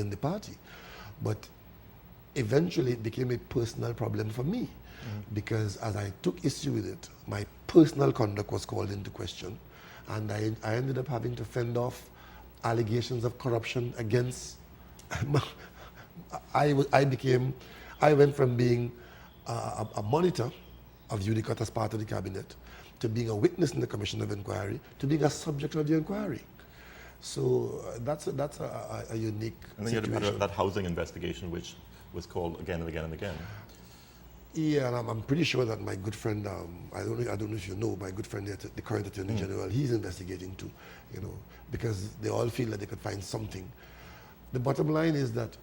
in the party. But eventually it became a personal problem for me because as I took issue with it, my personal conduct was called into question, and I ended up having to fend off allegations of corruption against I went from being a monitor of UDCOT as part of the cabinet to being a witness in the Commission of Inquiry to being a subject of the inquiry. So that's a unique and then situation. You had that housing investigation, which was called again and again and again. Yeah, and I'm pretty sure that my good friend, I don't know if you know, my good friend, the current Attorney General, he's investigating too, you know, because they all feel that they could find something. The bottom line is that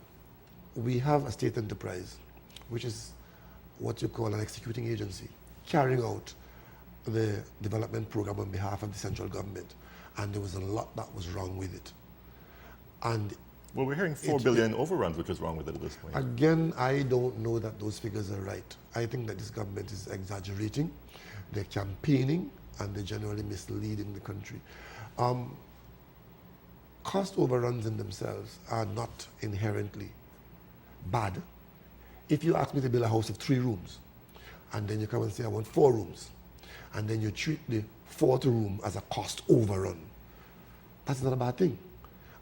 we have a state enterprise, which is what you call an executing agency, carrying out the development program on behalf of the central government. And there was a lot that was wrong with it. And well, we're hearing $4 billion overruns, which is wrong with it at this point. Again, I don't know that those figures are right. I think that this government is exaggerating, they're campaigning, and they're generally misleading the country. Cost overruns in themselves are not inherently bad. If you ask me to build a house of 3 rooms, and then you come and say, I want 4 rooms, and then you treat the 4th room as a cost overrun, that's not a bad thing.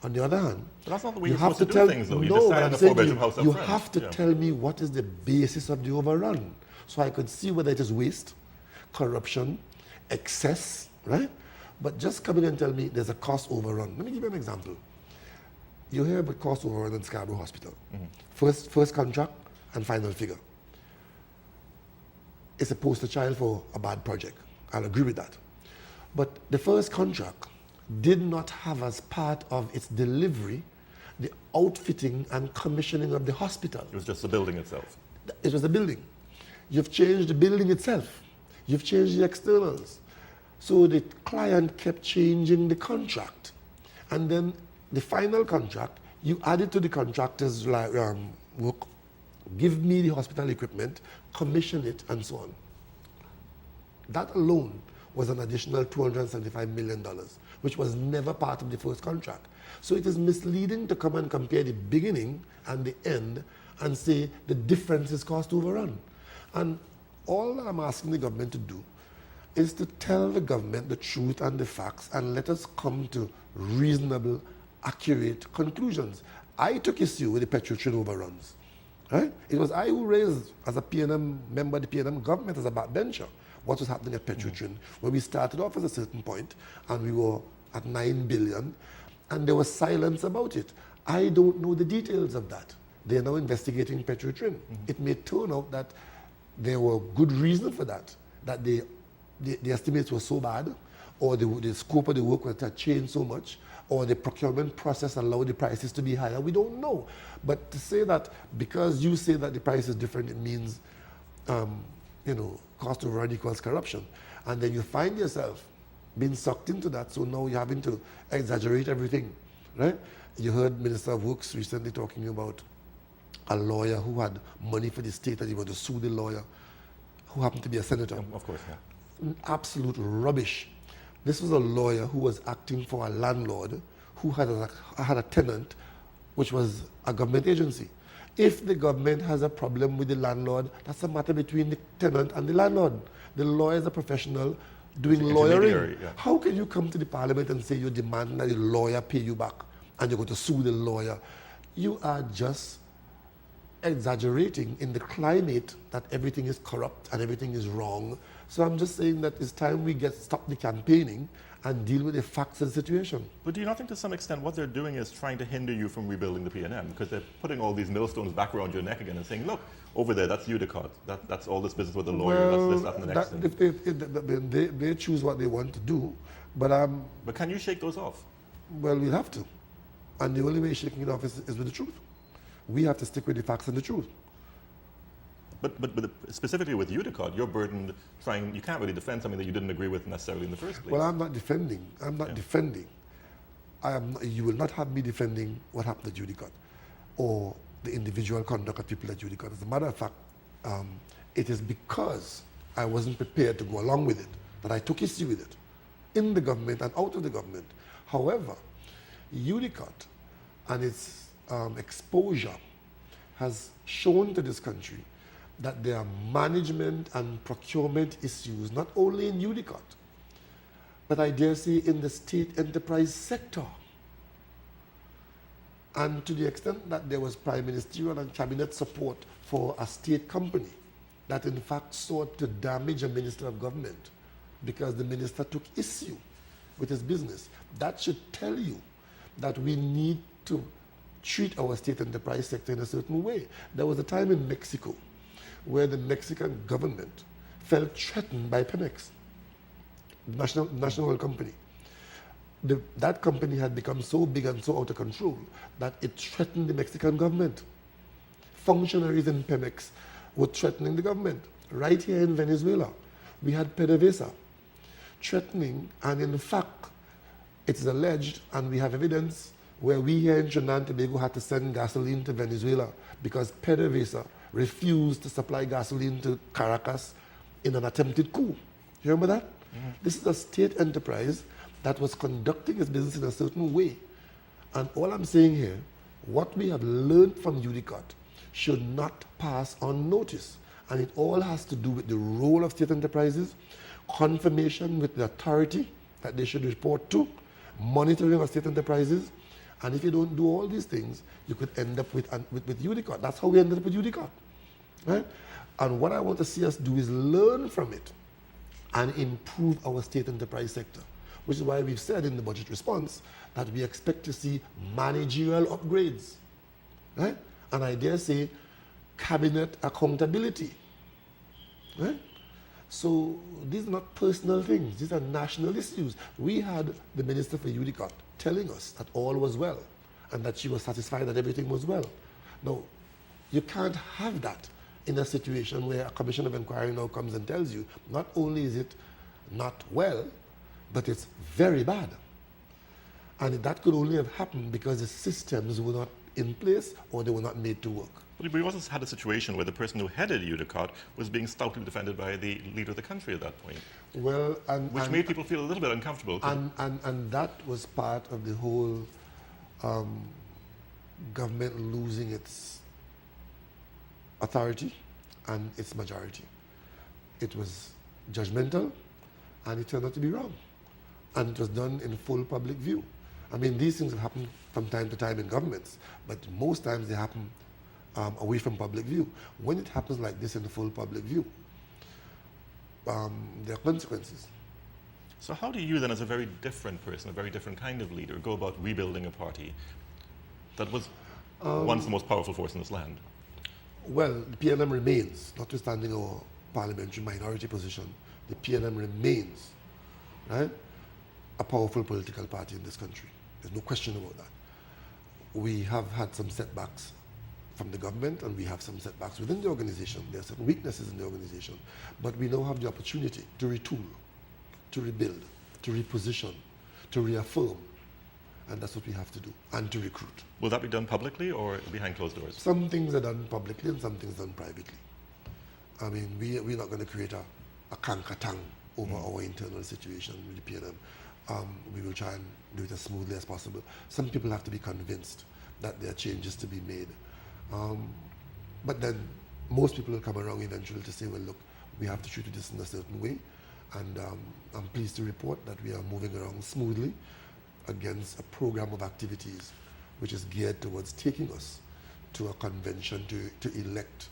On the other hand, but that's not the way you're supposed to do things, though. You decide on a 4-bedroom house up you front. have to tell me what is the basis of the overrun, so I could see whether it is waste, corruption, excess, right? But just come in and tell me there's a cost overrun. Let me give you an example. You hear about cost overrun in Scarborough Hospital. First contract and final figure. It's a poster child for a bad project. I'll agree with that. But the first contract did not have as part of its delivery the outfitting and commissioning of the hospital. It was just the building itself. It was the building. You've changed the building itself. You've changed the externals. So the client kept changing the contract. And then the final contract, you added to the contractor's work, give me the hospital equipment, commission it, and so on. That alone was an additional $275 million, which was never part of the first contract. So it is misleading to come and compare the beginning and the end and say the difference is cost overrun. And all that I'm asking the government to do is to tell the government the truth and the facts and let us come to reasonable, accurate conclusions. I took issue with the Petrotrin overruns. Right? It was I who raised, as a PNM member of the PNM government, as a backbencher, what was happening at Petrotrin when we started off at a certain point and we were at 9 billion and there was silence about it. I don't know the details of that. They're now investigating Petrotrin. It may turn out that there were good reasons for that the estimates were so bad, or the scope of the work had changed so much, or the procurement process allowed the prices to be higher. We don't know. But to say that because you say that the price is different, it means cost overrun equals corruption. And then you find yourself being sucked into that, so now you're having to exaggerate everything, right? You heard Minister of Works recently talking about a lawyer who had money for the state and he wanted to sue the lawyer, who happened to be a senator. Of course, yeah. Absolute rubbish. This was a lawyer who was acting for a landlord who had a tenant, which was a government agency. If the government has a problem with the landlord, that's a matter between the tenant and the landlord. The lawyer is a professional doing lawyering. Yeah. How can you come to the parliament and say you demand that the lawyer pay you back and you're going to sue the lawyer? You are just exaggerating in the climate that everything is corrupt and everything is wrong. So I'm just saying that it's time we stop the campaigning and deal with the facts of the situation. But do you not think to some extent what they're doing is trying to hinder you from rebuilding the PNM? Because they're putting all these millstones back around your neck again and saying, look, over there, that's UDCOT. That's all this business with the lawyer, that's this, that, and the next thing. They choose what they want to do, but But can you shake those off? well, we'll have to. And the only way shaking it off is with the truth. We have to stick with the facts and the truth. But specifically with UDCOT, you're burdened you can't really defend something that you didn't agree with necessarily in the first place. Well, I'm not defending. Defending. You will not have me defending what happened at UDCOT or the individual conduct of people at UDCOT. As a matter of fact, it is because I wasn't prepared to go along with it that I took issue with it in the government and out of the government. However, UDCOT and its exposure has shown to this country that there are management and procurement issues, not only in UDCOT, but I dare say in the state enterprise sector. And to the extent that there was prime ministerial and cabinet support for a state company that in fact sought to damage a minister of government because the minister took issue with his business, that should tell you that we need to treat our state enterprise sector in a certain way. There was a time in Mexico where the Mexican government felt threatened by Pemex, national oil company. That company had become so big and so out of control that it threatened the Mexican government. Functionaries in Pemex were threatening the government. Right here in Venezuela, we had PDVSA threatening, and in fact, it's alleged, and we have evidence, where we here in Trinidad and Tobago had to send gasoline to Venezuela because PDVSA refused to supply gasoline to Caracas in an attempted coup. You remember that? Mm-hmm. This is a state enterprise that was conducting its business in a certain way. And all I'm saying here, what we have learned from UDCOT should not pass unnoticed. And it all has to do with the role of state enterprises, confirmation with the authority that they should report to, monitoring of state enterprises. And if you don't do all these things, you could end up with UDCOT. That's how we ended up with UDCOT. Right? And what I want to see us do is learn from it and improve our state enterprise sector, which is why we've said in the budget response that we expect to see managerial upgrades, right? And I dare say cabinet accountability, right? So these are not personal things, these are national issues. We had the Minister for UDCOT telling us that all was well and that she was satisfied that everything was well. Now, you can't have that in a situation where a commission of inquiry now comes and tells you not only is it not well, but it's very bad. And that could only have happened because the systems were not in place or they were not made to work. But we also had a situation where the person who headed UDCOT was being stoutly defended by the leader of the country at that point. Well, which made people feel a little bit uncomfortable. And that was part of the whole government losing its authority and its majority. It was judgmental and it turned out to be wrong. And it was done in full public view. I mean, these things have happened from time to time in governments, but most times they happen away from public view. When it happens like this in the full public view, there are consequences. So how do you then, as a very different person, a very different kind of leader, go about rebuilding a party that was once the most powerful force in this land? Well, the PNM remains, notwithstanding our parliamentary minority position, the PNM remains, right, a powerful political party in this country. There's no question about that. We have had some setbacks from the government and we have some setbacks within the organization. There are certain weaknesses in the organization, but we now have the opportunity to retool, to rebuild, to reposition, to reaffirm, and that's what we have to do, and to recruit. Will that be done publicly or behind closed doors? Some things are done publicly and some things done privately. I mean, we're not going to create a kankatang over our internal situation with the PNM. We will try and do it as smoothly as possible. Some people have to be convinced that there are changes to be made. But then most people will come around eventually to say, well, look, we have to treat this in a certain way. And I'm pleased to report that we are moving along smoothly against a program of activities which is geared towards taking us to a convention to elect